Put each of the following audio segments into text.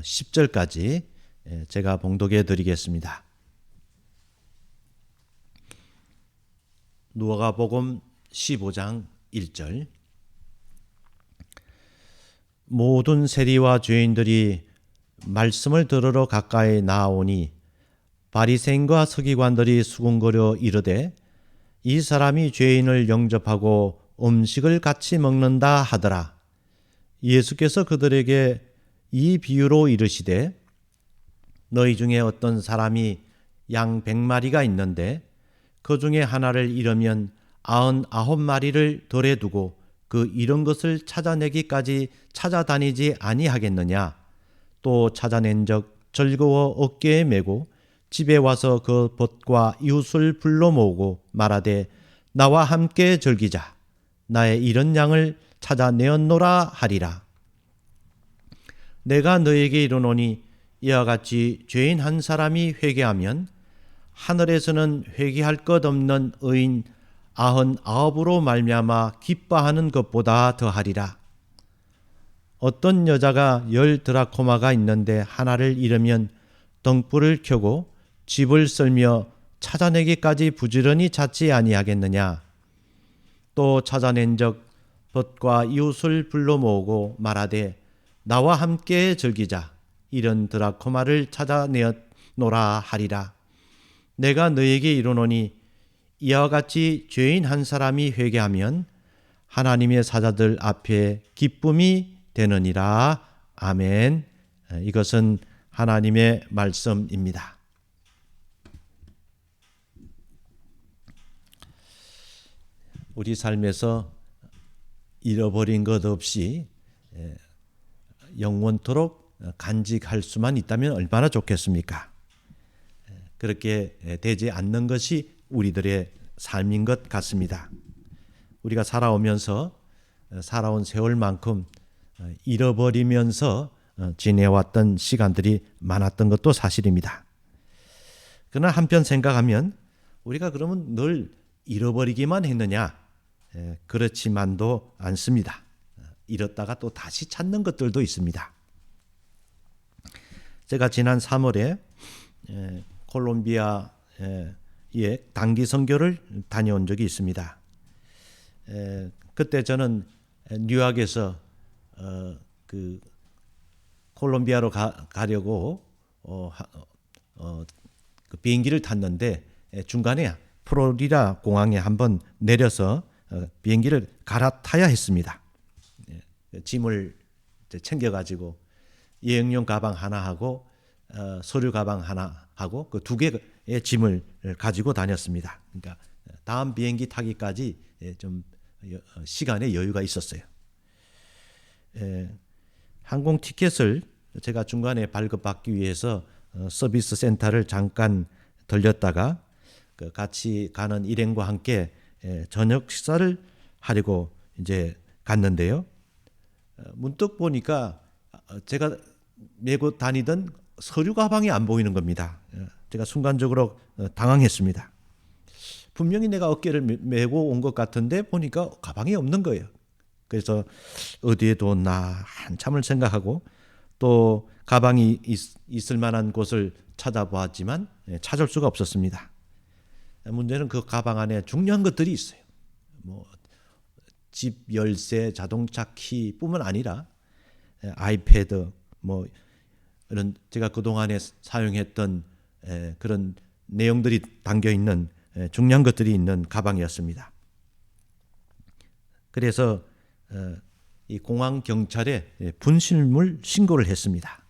10절까지 제가 봉독해 드리겠습니다. 누가복음 15장 1절. 모든 세리와 죄인들이 말씀을 들으러 가까이 나아오니 바리새인과 서기관들이 수군거려 이르되 이 사람이 죄인을 영접하고 음식을 같이 먹는다 하더라. 예수께서 그들에게 이 비유로 이르시되 너희 중에 어떤 사람이 양 100마리가 있는데 그 중에 하나를 잃으면 99마리를 덜에 두고 그 잃은 것을 찾아내기까지 찾아다니지 아니하겠느냐. 또 찾아낸 적 즐거워 어깨에 메고 집에 와서 그 벗과 이웃을 불러 모으고 말하되 나와 함께 즐기자. 나의 잃은 양을 찾아내었노라 하리라. 내가 너에게 이르노니 이와 같이 죄인 한 사람이 회개하면 하늘에서는 회개할 것 없는 의인 99으로 말미암아 기뻐하는 것보다 더하리라. 어떤 여자가 10 드라코마가 있는데 하나를 잃으면 등불을 켜고 집을 썰며 찾아내기까지 부지런히 찾지 아니하겠느냐. 또 찾아낸 적 벗과 이웃을 불러 모으고 말하되 나와 함께 즐기자. 이런 드라코마를 찾아내었노라 하리라. 내가 너에게 이르노니 이와 같이 죄인 한 사람이 회개하면 하나님의 사자들 앞에 기쁨이 되느니라. 아멘. 이것은 하나님의 말씀입니다. 우리 삶에서 잃어버린 것 없이 영원토록 간직할 수만 있다면 얼마나 좋겠습니까? 그렇게 되지 않는 것이 우리들의 삶인 것 같습니다. 우리가 살아오면서 살아온 세월만큼 잃어버리면서 지내왔던 시간들이 많았던 것도 사실입니다. 그러나 한편 생각하면 우리가 그러면 늘 잃어버리기만 했느냐? 그렇지만도 않습니다. 잃었다가 또 다시 찾는 것들도 있습니다. 제가 지난 3월에 콜롬비아에 단기 선교를 다녀온 적이 있습니다. 그때 저는 뉴욕에서 그 콜롬비아로 가려고 그 비행기를 탔는데 중간에 플로리다 공항에 한번 내려서 비행기를 갈아타야 했습니다. 짐을 챙겨가지고 여행용 가방 하나 하고 서류 가방 하나 하고 그 2개의 짐을 가지고 다녔습니다. 그러니까 다음 비행기 타기까지 좀 시간의 여유가 있었어요. 항공 티켓을 제가 중간에 발급받기 위해서 서비스 센터를 잠깐 들렸다가 같이 가는 일행과 함께 저녁 식사를 하려고 이제 갔는데요. 문득 보니까 제가 메고 다니던 서류 가방이 안 보이는 겁니다. 제가 순간적으로 당황했습니다. 분명히 내가 어깨를 메고 온 것 같은데 보니까 가방이 없는 거예요. 그래서 어디에 뒀나 한참을 생각하고 또 가방이 있을 만한 곳을 찾아보았지만 찾을 수가 없었습니다. 문제는 그 가방 안에 중요한 것들이 있어요. 집 열쇠, 자동차 키뿐만 아니라 아이패드, 이런 제가 그동안에 사용했던 그런 내용들이 담겨 있는 중요한 것들이 있는 가방이었습니다. 그래서 이 공항 경찰에 분실물 신고를 했습니다.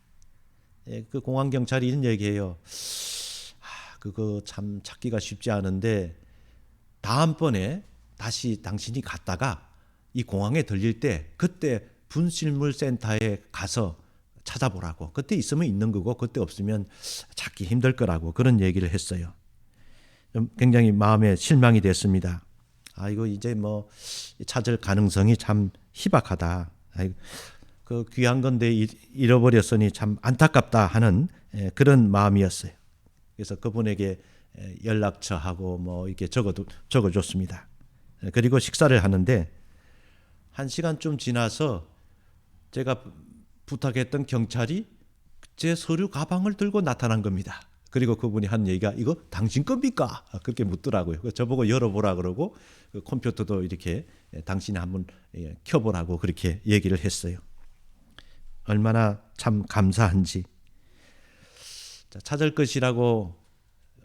그 공항 경찰이 이런 얘기해요. 그거 참 찾기가 쉽지 않은데 다음번에 다시 당신이 갔다가 이 공항에 들릴 때 그때 분실물 센터에 가서 찾아보라고. 그때 있으면 있는 거고 그때 없으면 찾기 힘들 거라고 그런 얘기를 했어요. 굉장히 마음에 실망이 됐습니다. 이거 이제 찾을 가능성이 참 희박하다. 그 귀한 건데 잃어버렸으니 참 안타깝다 하는 그런 마음이었어요. 그래서 그분에게 연락처하고 이렇게 적어줬습니다. 그리고 식사를 하는데 1시간쯤 지나서 제가 부탁했던 경찰이 제 서류 가방을 들고 나타난 겁니다. 그리고 그분이 한 얘기가 이거 당신 겁니까? 그렇게 묻더라고요. 저보고 열어보라 그러고 그 컴퓨터도 이렇게 당신이 한번 켜보라고 그렇게 얘기를 했어요. 얼마나 참 감사한지. 찾을 것이라고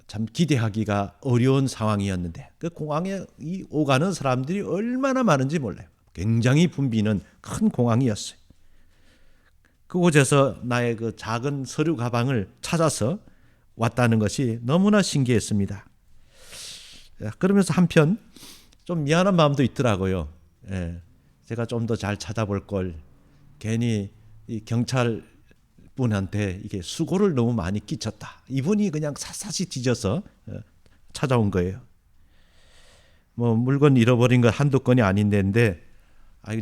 참 기대하기가 어려운 상황이었는데 그 공항에 오가는 사람들이 얼마나 많은지 몰라요. 굉장히 붐비는 큰 공항이었어요. 그곳에서 나의 그 작은 서류 가방을 찾아서 왔다는 것이 너무나 신기했습니다. 그러면서 한편 좀 미안한 마음도 있더라고요. 제가 좀 더 잘 찾아볼 걸, 괜히 이 경찰 분한테 이게 수고를 너무 많이 끼쳤다. 이분이 그냥 샅샅이 뒤져서 찾아온 거예요. 뭐 물건 잃어버린 거 한두 건이 아닌데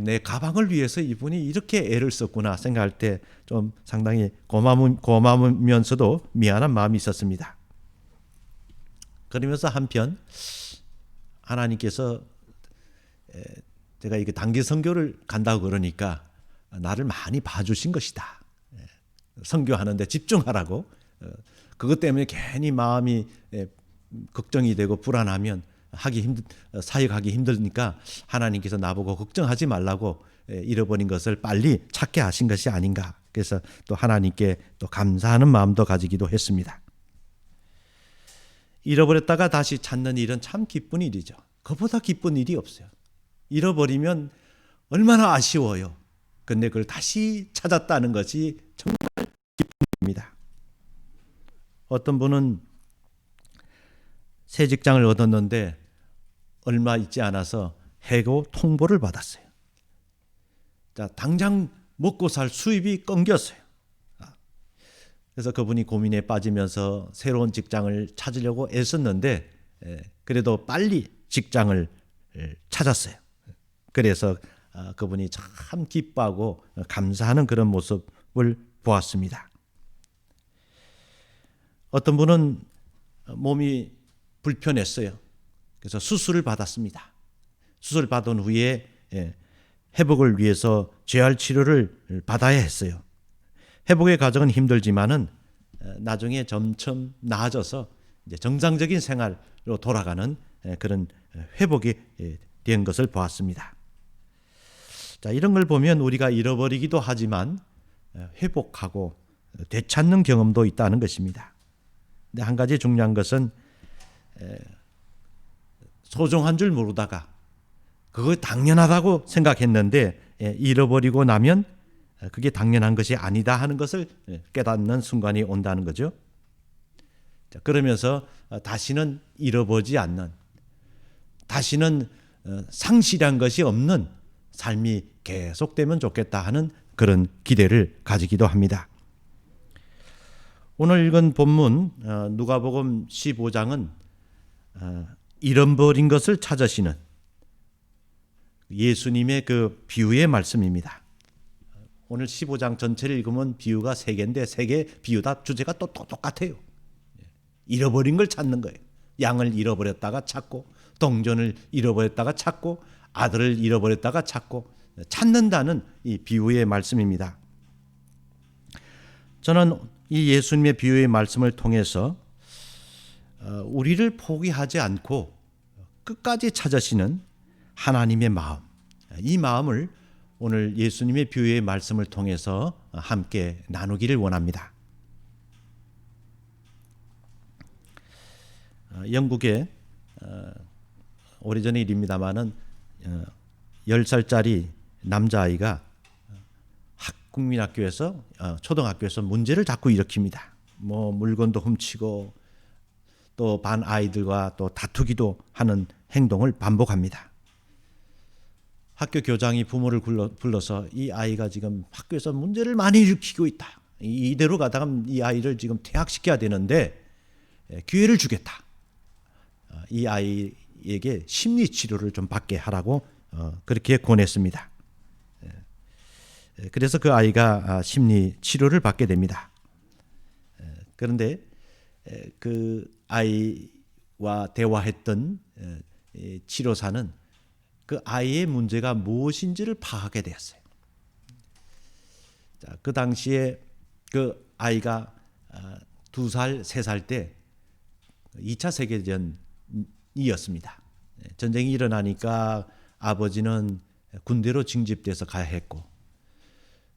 내 가방을 위해서 이분이 이렇게 애를 썼구나 생각할 때 좀 상당히 고마우면서도 미안한 마음이 있었습니다. 그러면서 한편 하나님께서 제가 이게 단기 선교를 간다고 그러니까 나를 많이 봐주신 것이다. 선교하는데 집중하라고. 그것 때문에 괜히 마음이 걱정이 되고 불안하면 사역하기 힘드니까 하나님께서 나보고 걱정하지 말라고 잃어버린 것을 빨리 찾게 하신 것이 아닌가. 그래서 또 하나님께 또 감사하는 마음도 가지기도 했습니다. 잃어버렸다가 다시 찾는 일은 참 기쁜 일이죠. 그보다 기쁜 일이 없어요. 잃어버리면 얼마나 아쉬워요. 근데 그걸 다시 찾았다는 것이 정말 기쁜 일입니다. 어떤 분은 새 직장을 얻었는데 얼마 있지 않아서 해고 통보를 받았어요. 당장 먹고 살 수입이 끊겼어요. 그래서 그분이 고민에 빠지면서 새로운 직장을 찾으려고 애썼는데 그래도 빨리 직장을 찾았어요. 그래서 그분이 참 기뻐하고 감사하는 그런 모습을 보았습니다. 어떤 분은 몸이 불편했어요. 그래서 수술을 받았습니다. 수술 받은 후에 회복을 위해서 재활 치료를 받아야 했어요. 회복의 과정은 힘들지만은 나중에 점점 나아져서 이제 정상적인 생활로 돌아가는 그런 회복이 된 것을 보았습니다. 자, 이런 걸 보면 우리가 잃어버리기도 하지만 회복하고 되찾는 경험도 있다는 것입니다. 근데 한 가지 중요한 것은 소중한 줄 모르다가 그거 당연하다고 생각했는데 잃어버리고 나면 그게 당연한 것이 아니다 하는 것을 깨닫는 순간이 온다는 거죠. 자, 그러면서 다시는 잃어보지 않는, 다시는 상실한 것이 없는 삶이 계속되면 좋겠다 하는 그런 기대를 가지기도 합니다. 오늘 읽은 본문 누가복음 15장은 잃어버린 것을 찾으시는 예수님의 그 비유의 말씀입니다. 오늘 15장 전체를 읽으면 비유가 3개인데 3개 비유 다 주제가 또 똑같아요. 잃어버린 걸 찾는 거예요. 양을 잃어버렸다가 찾고, 동전을 잃어버렸다가 찾고, 아들을 잃어버렸다가 찾고, 찾는다는 이 비유의 말씀입니다. 저는 이 예수님의 비유의 말씀을 통해서 우리를 포기하지 않고 끝까지 찾으시는 하나님의 마음, 이 마음을 오늘 예수님의 비유의 말씀을 통해서 함께 나누기를 원합니다. 영국에 오래전의 일입니다마는 10살짜리 남자아이가 국민학교에서 초등학교에서 문제를 자꾸 일으킵니다. 뭐 물건도 훔치고 또 반 아이들과 또 다투기도 하는 행동을 반복합니다. 학교 교장이 부모를 불러서 이 아이가 지금 학교에서 문제를 많이 일으키고 있다. 이대로 가다가 이 아이를 지금 퇴학시켜야 되는데 기회를 주겠다. 이 아이에게 심리 치료를 좀 받게 하라고 그렇게 권했습니다. 그래서 그 아이가 심리 치료를 받게 됩니다. 그런데 그 아이와 대화했던 치료사는 그 아이의 문제가 무엇인지를 파악하게 되었어요. 자, 그 당시에 그 아이가 2살, 3살 때 2차 세계전이었습니다. 전쟁이 일어나니까 아버지는 군대로 징집돼서 가야 했고,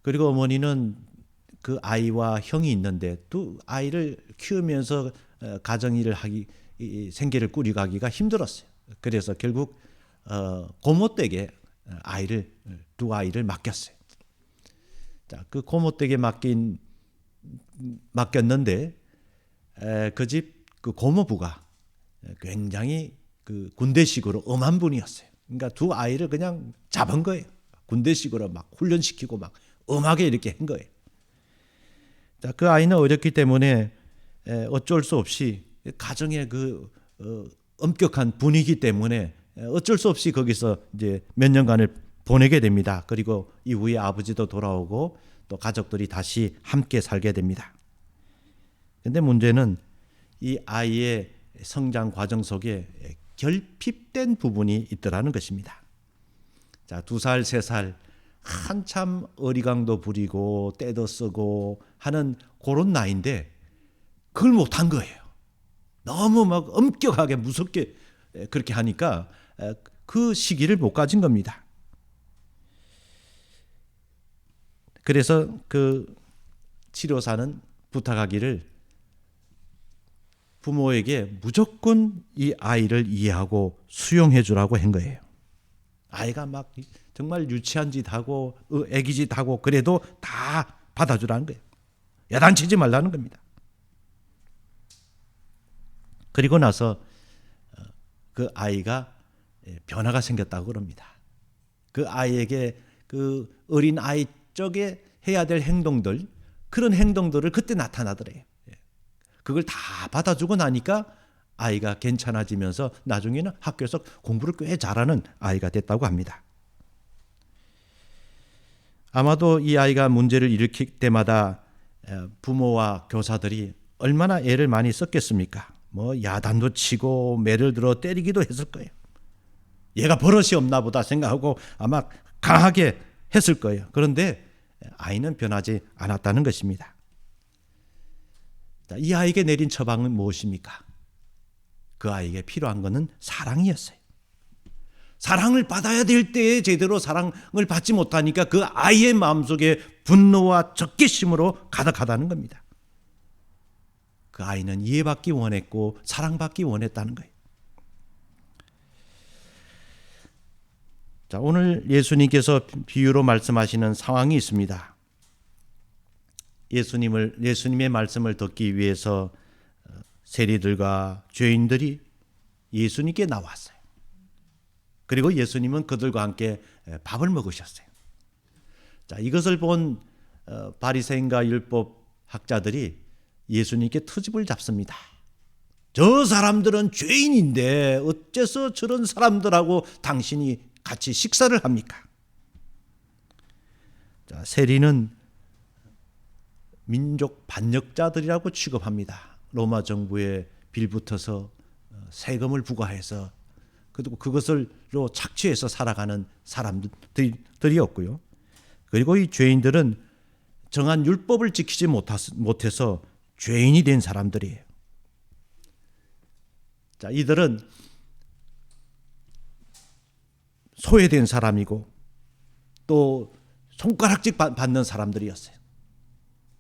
그리고 어머니는 그 아이와 형이 있는데 두 아이를 키우면서 가정일을 하기, 생계를 꾸려가기가 힘들었어요. 그래서 결국 고모댁에 두 아이를 맡겼어요. 자, 그 고모댁에 맡겼는데 그 집 그 고모부가 굉장히 그 군대식으로 엄한 분이었어요. 그러니까 두 아이를 그냥 잡은 거예요. 군대식으로 막 훈련시키고 막 엄하게 이렇게 한 거예요. 자, 그 아이는 어렸기 때문에 어쩔 수 없이 가정의 그 엄격한 분위기 때문에 어쩔 수 없이 거기서 이제 몇 년간을 보내게 됩니다. 그리고 이후에 아버지도 돌아오고 또 가족들이 다시 함께 살게 됩니다. 근데 문제는 이 아이의 성장 과정 속에 결핍된 부분이 있더라는 것입니다. 자, 2살, 3살 한참 어리광도 부리고 때도 쓰고 하는 그런 나이인데 그걸 못한 거예요. 너무 막 엄격하게 무섭게 그렇게 하니까 그 시기를 못 가진 겁니다. 그래서 그 치료사는 부탁하기를 부모에게 무조건 이 아이를 이해하고 수용해 주라고 한 거예요. 아이가 막 정말 유치한 짓 하고 애기 짓 하고 그래도 다 받아주라는 거예요. 야단치지 말라는 겁니다. 그리고 나서 그 아이가 변화가 생겼다고 그럽니다. 그 아이에게 그 어린 아이 쪽에 해야 될 행동들, 그런 행동들을 그때 나타나더래요. 그걸 다 받아주고 나니까 아이가 괜찮아지면서 나중에는 학교에서 공부를 꽤 잘하는 아이가 됐다고 합니다. 아마도 이 아이가 문제를 일으킬 때마다 부모와 교사들이 얼마나 애를 많이 썼겠습니까? 뭐 야단도 치고 매를 들어 때리기도 했을 거예요. 얘가 버릇이 없나 보다 생각하고 아마 강하게 했을 거예요. 그런데 아이는 변하지 않았다는 것입니다. 이 아이에게 내린 처방은 무엇입니까? 그 아이에게 필요한 것은 사랑이었어요. 사랑을 받아야 될 때에 제대로 사랑을 받지 못하니까 그 아이의 마음속에 분노와 적개심으로 가득하다는 겁니다. 그 아이는 이해받기 원했고 사랑받기 원했다는 거예요. 자, 오늘 예수님께서 비유로 말씀하시는 상황이 있습니다. 예수님의 말씀을 듣기 위해서 세리들과 죄인들이 예수님께 나왔어요. 그리고 예수님은 그들과 함께 밥을 먹으셨어요. 자, 이것을 본 바리새인과 율법 학자들이 예수님께 트집을 잡습니다. 저 사람들은 죄인인데 어째서 저런 사람들하고 당신이 같이 식사를 합니까? 자, 세리는 민족 반역자들이라고 취급합니다. 로마 정부에 빌붙어서 세금을 부과해서 그리고 그것을로 착취해서 살아가는 사람들이었고요. 그리고 이 죄인들은 정한 율법을 지키지 못해서 죄인이 된 사람들이에요. 자, 이들은 소외된 사람이고 또 손가락질 받는 사람들이었어요.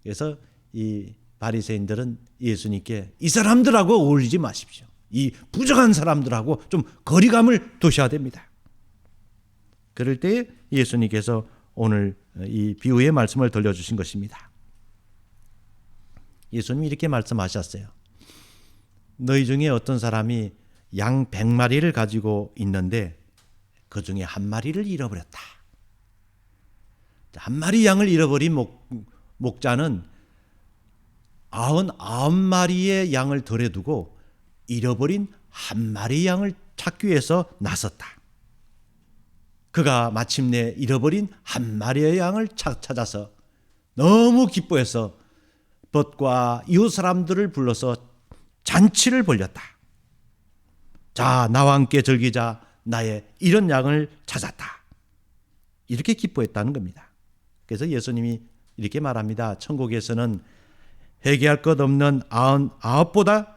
그래서 이 바리새인들은 예수님께 이 사람들하고 어울리지 마십시오. 이 부정한 사람들하고 좀 거리감을 두셔야 됩니다. 그럴 때 예수님께서 오늘 이 비유의 말씀을 들려주신 것입니다. 예수님이 이렇게 말씀하셨어요. 너희 중에 어떤 사람이 양 100마리를 가지고 있는데 그 중에 한 마리를 잃어버렸다. 한 마리 양을 잃어버린 목자는 99마리의 양을 덜어두고 잃어버린 한 마리 양을 찾기 위해서 나섰다. 그가 마침내 잃어버린 한 마리의 양을 찾아서 너무 기뻐해서 벗과 이웃 사람들을 불러서 잔치를 벌였다. 자, 나와 함께 즐기자. 나의 이런 양을 찾았다. 이렇게 기뻐했다는 겁니다. 그래서 예수님이 이렇게 말합니다. 천국에서는 회개할 것 없는 99보다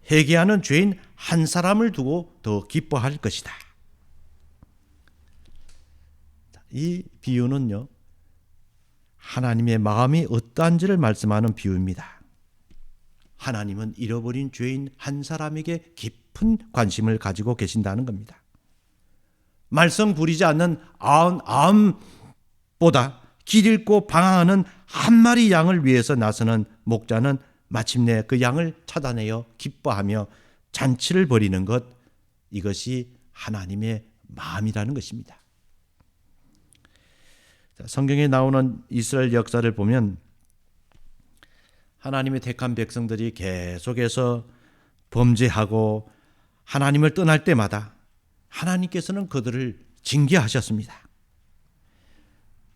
회개하는 죄인 한 사람을 두고 더 기뻐할 것이다. 이 비유는요, 하나님의 마음이 어떠한지를 말씀하는 비유입니다. 하나님은 잃어버린 죄인 한 사람에게 깊은 관심을 가지고 계신다는 겁니다. 말썽 부리지 않는 99보다 길 잃고 방황하는 한 마리 양을 위해서 나서는 목자는 마침내 그 양을 찾아내어 기뻐하며 잔치를 벌이는 것, 이것이 하나님의 마음이라는 것입니다. 성경에 나오는 이스라엘 역사를 보면 하나님의 택한 백성들이 계속해서 범죄하고 하나님을 떠날 때마다 하나님께서는 그들을 징계하셨습니다.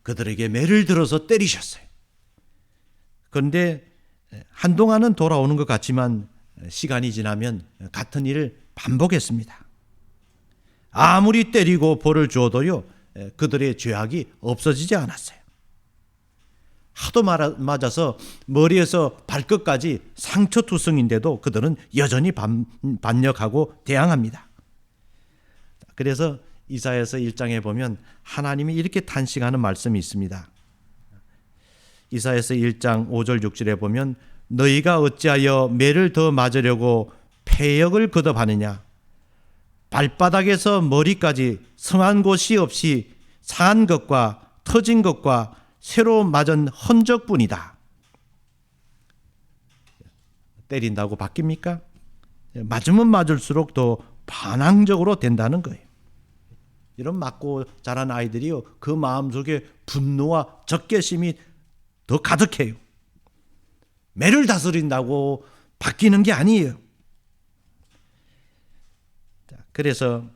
그들에게 매를 들어서 때리셨어요. 그런데 한동안은 돌아오는 것 같지만 시간이 지나면 같은 일을 반복했습니다. 아무리 때리고 벌을 주어도요, 그들의 죄악이 없어지지 않았어요. 하도 맞아서 머리에서 발끝까지 상처투성인데도 그들은 여전히 반역하고 대항합니다. 그래서 이사야서 1장에 보면 하나님이 이렇게 탄식하는 말씀이 있습니다. 이사야서 1장 5절 6절에 보면 너희가 어찌하여 매를 더 맞으려고 패역을 거듭하느냐. 발바닥에서 머리까지 성한 곳이 없이 상한 것과 터진 것과 새로 맞은 흔적뿐이다. 때린다고 바뀝니까? 맞으면 맞을수록 더 반항적으로 된다는 거예요. 이런 맞고 자란 아이들이요, 그 마음속에 분노와 적개심이 더 가득해요. 매를 다스린다고 바뀌는 게 아니에요. 그래서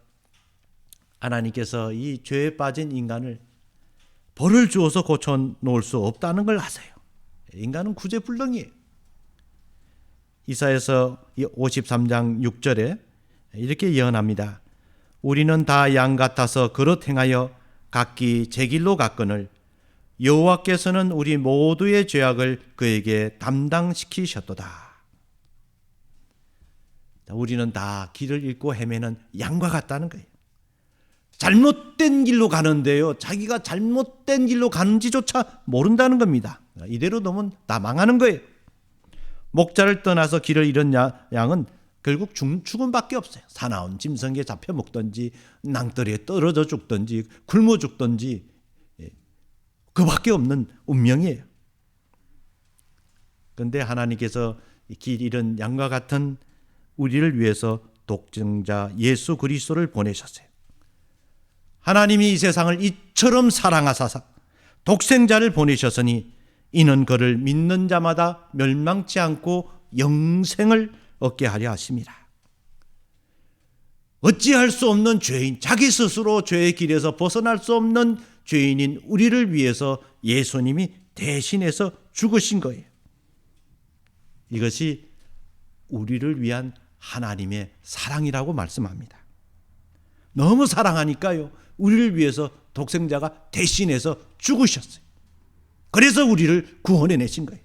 하나님께서 이 죄에 빠진 인간을 벌을 주어서 고쳐놓을 수 없다는 걸 아세요. 인간은 구제불능이에요. 이사야서 53장 6절에 이렇게 예언합니다. 우리는 다 양 같아서 그릇 행하여 각기 제 길로 갔거늘 여호와께서는 우리 모두의 죄악을 그에게 담당시키셨도다. 우리는 다 길을 잃고 헤매는 양과 같다는 거예요. 잘못된 길로 가는데요, 자기가 잘못된 길로 가는지조차 모른다는 겁니다. 이대로 두면 다 망하는 거예요. 목자를 떠나서 길을 잃은 양은 결국 죽음밖에 없어요. 사나운 짐승에 잡혀 먹든지 낭떠러리에 떨어져 죽든지 굶어 죽든지 그밖에 없는 운명이에요. 그런데 하나님께서 길 잃은 양과 같은 우리를 위해서 독생자 예수 그리스도를 보내셨어요. 하나님이 이 세상을 이처럼 사랑하사 독생자를 보내셨으니 이는 그를 믿는 자마다 멸망치 않고 영생을 얻게 하려 하심이라. 어찌할 수 없는 죄인, 자기 스스로 죄의 길에서 벗어날 수 없는 죄인인 우리를 위해서 예수님이 대신해서 죽으신 거예요. 이것이 우리를 위한 하나님의 사랑이라고 말씀합니다. 너무 사랑하니까요, 우리를 위해서 독생자가 대신해서 죽으셨어요. 그래서 우리를 구원해 내신 거예요.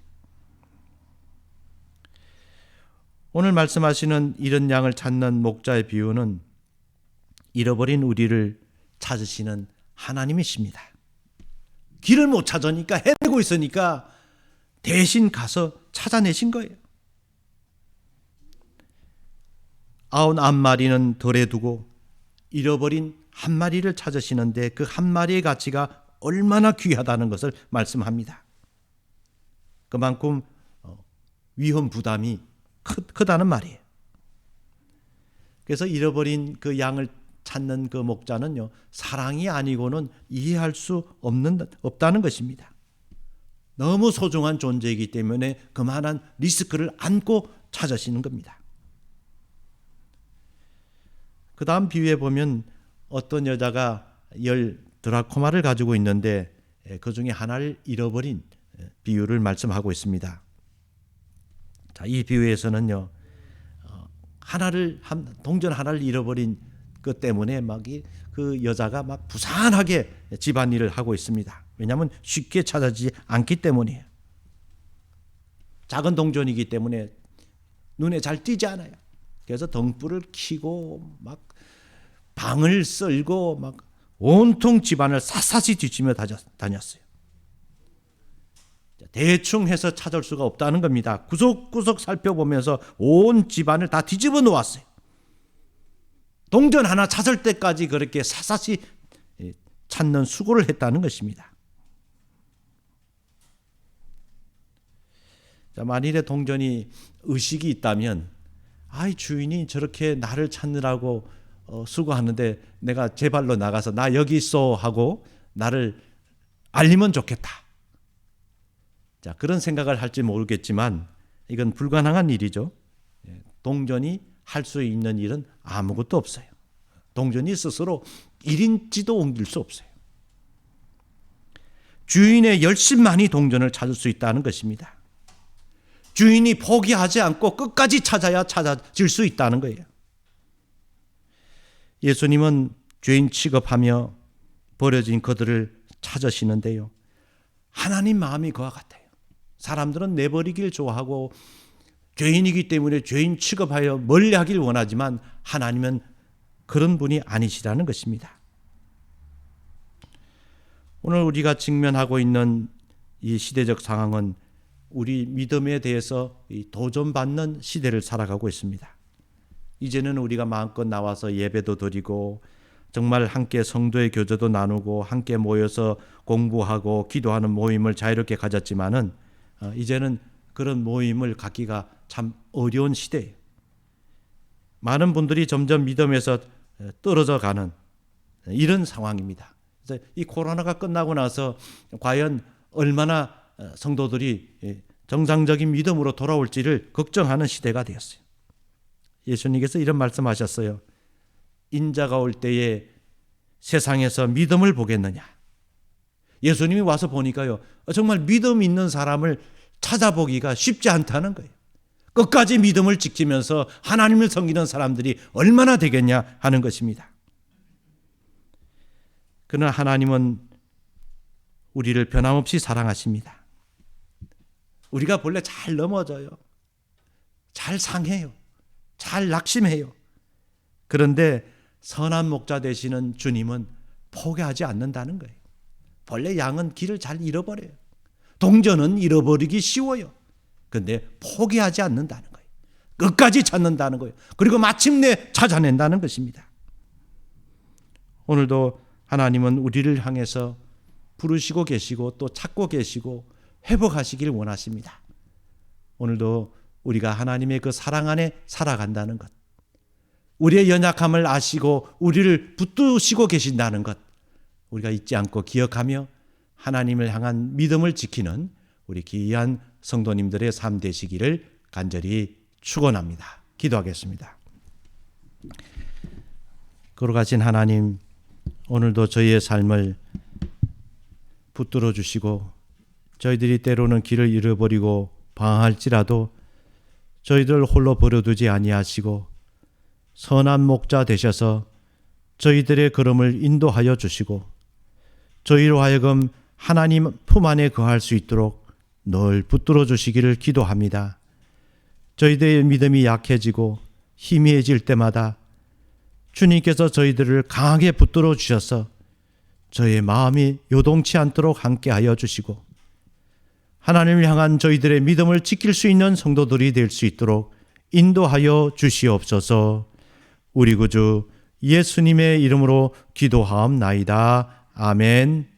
오늘 말씀하시는 이런 양을 찾는 목자의 비유는 잃어버린 우리를 찾으시는 하나님이십니다. 길을 못 찾으니까, 헤매고 있으니까 대신 가서 찾아내신 거예요. 99마리는 덜에 두고 잃어버린 한 마리를 찾으시는데 그 한 마리의 가치가 얼마나 귀하다는 것을 말씀합니다. 그만큼 위험 부담이 크다는 말이에요. 그래서 잃어버린 그 양을 찾는 그 목자는요, 사랑이 아니고는 이해할 수 없다는 것입니다. 너무 소중한 존재이기 때문에 그만한 리스크를 안고 찾으시는 겁니다. 그 다음 비유에 보면 어떤 여자가 10 드라코마를 가지고 있는데 그 중에 하나를 잃어버린 비유를 말씀하고 있습니다. 자, 이 비유에서는요, 동전 하나를 잃어버린 것 때문에 그 여자가 막 부산하게 집안일을 하고 있습니다. 왜냐하면 쉽게 찾아지지 않기 때문이에요. 작은 동전이기 때문에 눈에 잘 띄지 않아요. 그래서 등불을 켜고 막 방을 쓸고 막 온통 집안을 샅샅이 뒤치며 다녔어요. 대충 해서 찾을 수가 없다는 겁니다. 구석구석 살펴보면서 온 집안을 다 뒤집어 놓았어요. 동전 하나 찾을 때까지 그렇게 샅샅이 찾는 수고를 했다는 것입니다. 자, 만일에 동전이 의식이 있다면, 아이 주인이 저렇게 나를 찾느라고 수고하는데 내가 제 발로 나가서 나 여기 있어 하고 나를 알리면 좋겠다. 자, 그런 생각을 할지 모르겠지만 이건 불가능한 일이죠. 동전이 할 수 있는 일은 아무것도 없어요. 동전이 스스로 1인치도 옮길 수 없어요. 주인의 열심만이 동전을 찾을 수 있다는 것입니다. 주인이 포기하지 않고 끝까지 찾아야 찾아질 수 있다는 거예요. 예수님은 죄인 취급하며 버려진 그들을 찾으시는데요. 하나님 마음이 그와 같아요. 사람들은 내버리길 좋아하고 죄인이기 때문에 죄인 취급하여 멀리하길 원하지만 하나님은 그런 분이 아니시라는 것입니다. 오늘 우리가 직면하고 있는 이 시대적 상황은 우리 믿음에 대해서 도전받는 시대를 살아가고 있습니다. 이제는 우리가 마음껏 나와서 예배도 드리고 정말 함께 성도의 교제도 나누고 함께 모여서 공부하고 기도하는 모임을 자유롭게 가졌지만은 이제는 그런 모임을 갖기가 참 어려운 시대예요. 많은 분들이 점점 믿음에서 떨어져 가는 이런 상황입니다. 그래서 이 코로나가 끝나고 나서 과연 얼마나 성도들이 정상적인 믿음으로 돌아올지를 걱정하는 시대가 되었어요. 예수님께서 이런 말씀하셨어요. 인자가 올 때에 세상에서 믿음을 보겠느냐. 예수님이 와서 보니까요, 정말 믿음 있는 사람을 찾아보기가 쉽지 않다는 거예요. 끝까지 믿음을 지키면서 하나님을 섬기는 사람들이 얼마나 되겠냐 하는 것입니다. 그러나 하나님은 우리를 변함없이 사랑하십니다. 우리가 본래 잘 넘어져요. 잘 상해요. 잘 낙심해요. 그런데 선한 목자 되시는 주님은 포기하지 않는다는 거예요. 본래 양은 길을 잘 잃어버려요. 동전은 잃어버리기 쉬워요. 그런데 포기하지 않는다는 거예요. 끝까지 찾는다는 거예요. 그리고 마침내 찾아낸다는 것입니다. 오늘도 하나님은 우리를 향해서 부르시고 계시고 또 찾고 계시고 회복하시길 원하십니다. 오늘도 우리가 하나님의 그 사랑 안에 살아간다는 것, 우리의 연약함을 아시고 우리를 붙드시고 계신다는 것, 우리가 잊지 않고 기억하며 하나님을 향한 믿음을 지키는 우리 귀한 성도님들의 삶 되시기를 간절히 축원합니다. 기도하겠습니다. 거룩하신 하나님, 오늘도 저희의 삶을 붙들어 주시고 저희들이 때로는 길을 잃어버리고 방황할지라도 저희들 홀로 버려두지 아니하시고 선한 목자 되셔서 저희들의 걸음을 인도하여 주시고 저희로 하여금 하나님 품 안에 거할 수 있도록 늘 붙들어 주시기를 기도합니다. 저희들의 믿음이 약해지고 희미해질 때마다 주님께서 저희들을 강하게 붙들어 주셔서 저희의 마음이 요동치 않도록 함께하여 주시고 하나님을 향한 저희들의 믿음을 지킬 수 있는 성도들이 될 수 있도록 인도하여 주시옵소서. 우리 구주 예수님의 이름으로 기도하옵나이다. 아멘.